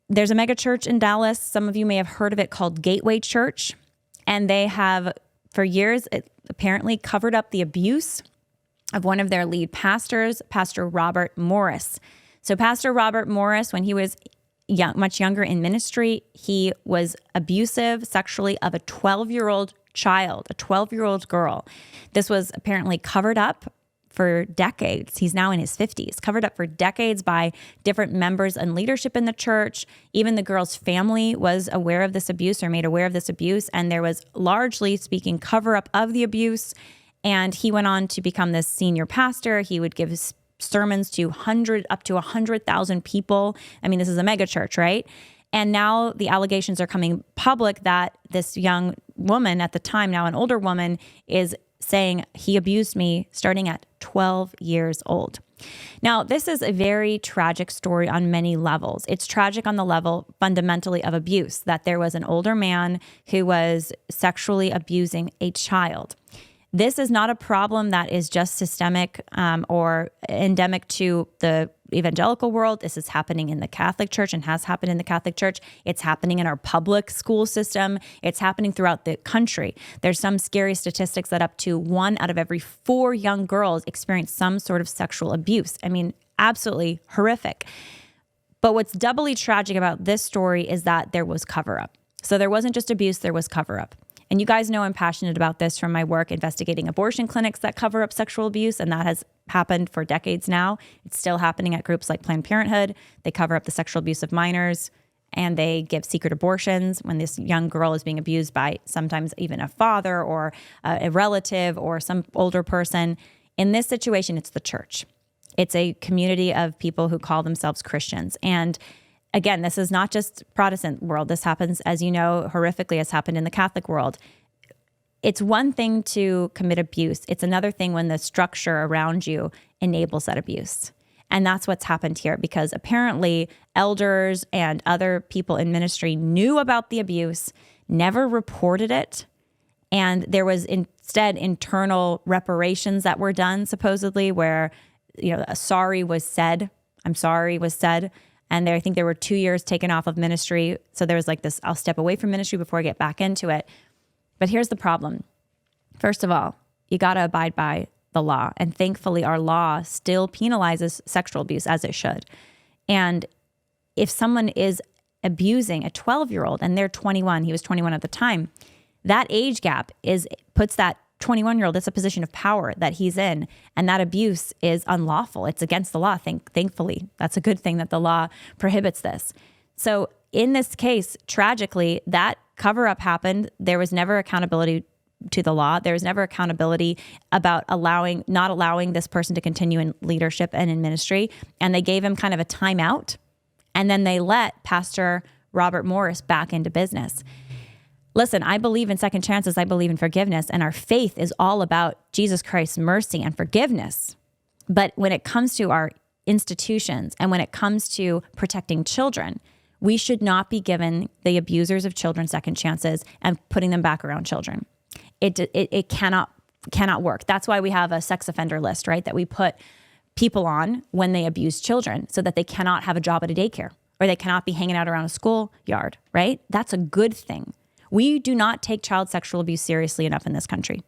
There's a megachurch in Dallas. Some of you may have heard of it, called Gateway Church. And they have, for years, apparently covered up the abuse of one of their lead pastors, Pastor Robert Morris. So Pastor Robert Morris, when he was much younger in ministry, he was abusive sexually of a 12-year-old child, a 12-year-old girl. This was apparently covered up for decades. He's now in his 50s, covered up for decades by different members and leadership in the church. Even the girl's family was aware of this abuse or made aware of this abuse. And there was, largely speaking, cover up of the abuse. And he went on to become this senior pastor. He would give sermons to up to 100,000 people. I mean, this is a mega church, right? And now the allegations are coming public that this young woman at the time, now an older woman, is saying he abused me starting at 12 years old. Now, this is a very tragic story on many levels. It's tragic on the level fundamentally of abuse, that there was an older man who was sexually abusing a child. This is not a problem that is just systemic or endemic to the evangelical world. This is happening in the Catholic Church and has happened in the Catholic Church. It's happening in our public school system. It's happening throughout the country. There's some scary statistics that up to 1 out of every 4 young girls experience some sort of sexual abuse. I mean, absolutely horrific. But what's doubly tragic about this story is that there was cover-up. So there wasn't just abuse, there was cover-up. And you guys know I'm passionate about this from my work investigating abortion clinics that cover up sexual abuse, and that has happened for decades now. It's still happening at groups like Planned Parenthood. They cover up the sexual abuse of minors, and they give secret abortions when this young girl is being abused by sometimes even a father or a relative or some older person. In this situation, it's the church. It's a community of people who call themselves Christians. And again, this is not just Protestant world. This happens, as you know, horrifically has happened in the Catholic world. It's one thing to commit abuse. It's another thing when the structure around you enables that abuse. And that's what's happened here, because apparently elders and other people in ministry knew about the abuse, never reported it. And there was instead internal reparations that were done, supposedly, where, a sorry was said. I'm sorry was said. And I think there were 2 years taken off of ministry. So there was like this, I'll step away from ministry before I get back into it. But here's the problem. First of all, you got to abide by the law. And thankfully, our law still penalizes sexual abuse as it should. And if someone is abusing a 12-year-old and they're 21, he was 21 at the time, that age gap puts that 21-year-old, it's a position of power that he's in, and that abuse is unlawful. It's against the law, thankfully. That's a good thing that the law prohibits this. So in this case, tragically, that cover-up happened. There was never accountability to the law. There was never accountability about not allowing this person to continue in leadership and in ministry, and they gave him kind of a timeout, and then they let Pastor Robert Morris back into business. Listen, I believe in second chances. I believe in forgiveness. And our faith is all about Jesus Christ's mercy and forgiveness. But when it comes to our institutions and when it comes to protecting children, we should not be giving the abusers of children second chances and putting them back around children. It cannot work. That's why we have a sex offender list, right? That we put people on when they abuse children so that they cannot have a job at a daycare or they cannot be hanging out around a schoolyard, right? That's a good thing. We do not take child sexual abuse seriously enough in this country.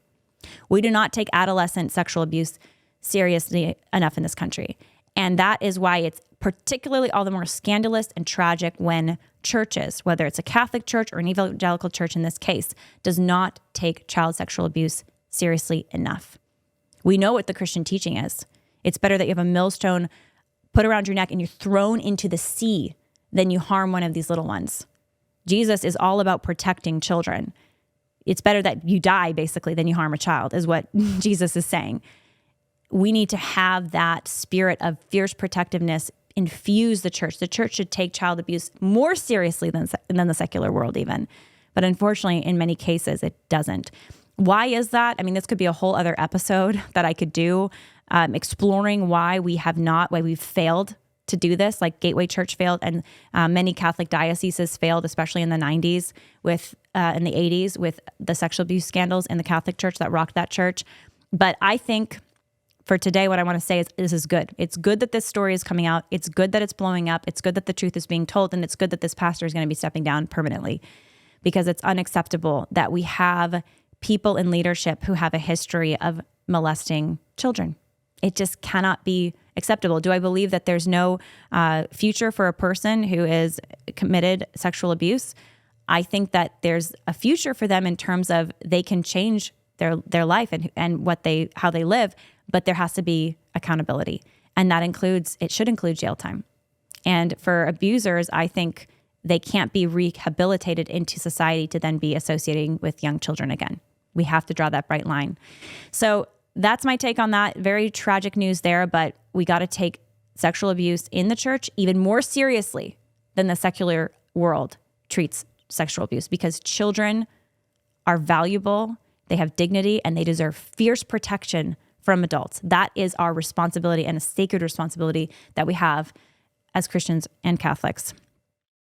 We do not take adolescent sexual abuse seriously enough in this country. And that is why it's particularly all the more scandalous and tragic when churches, whether it's a Catholic church or an evangelical church in this case, does not take child sexual abuse seriously enough. We know what the Christian teaching is. It's better that you have a millstone put around your neck and you're thrown into the sea than you harm one of these little ones. Jesus is all about protecting children. It's better that you die, basically, than you harm a child, is what Jesus is saying. We need to have that spirit of fierce protectiveness infuse the church. The church should take child abuse more seriously than the secular world even. But unfortunately, in many cases, it doesn't. Why is that? I mean, this could be a whole other episode that I could do, exploring why we've failed to do this, like Gateway Church failed, and many Catholic dioceses failed, especially in the 90s in the 80s with the sexual abuse scandals in the Catholic Church that rocked that church. But I think for today, what I want to say is this is good. It's good that this story is coming out. It's good that it's blowing up. It's good that the truth is being told. And it's good that this pastor is going to be stepping down permanently, because it's unacceptable that we have people in leadership who have a history of molesting children. It just cannot be acceptable. Do I believe that there's no future for a person who is committed sexual abuse? I think that there's a future for them in terms of they can change their life and how they live, but there has to be accountability. And it should include jail time. And for abusers, I think they can't be rehabilitated into society to then be associating with young children again. We have to draw that bright line. So that's my take on that. Very tragic news there, but we got to take sexual abuse in the church even more seriously than the secular world treats sexual abuse, because children are valuable, they have dignity, and they deserve fierce protection from adults. That is our responsibility, and a sacred responsibility that we have as Christians and Catholics.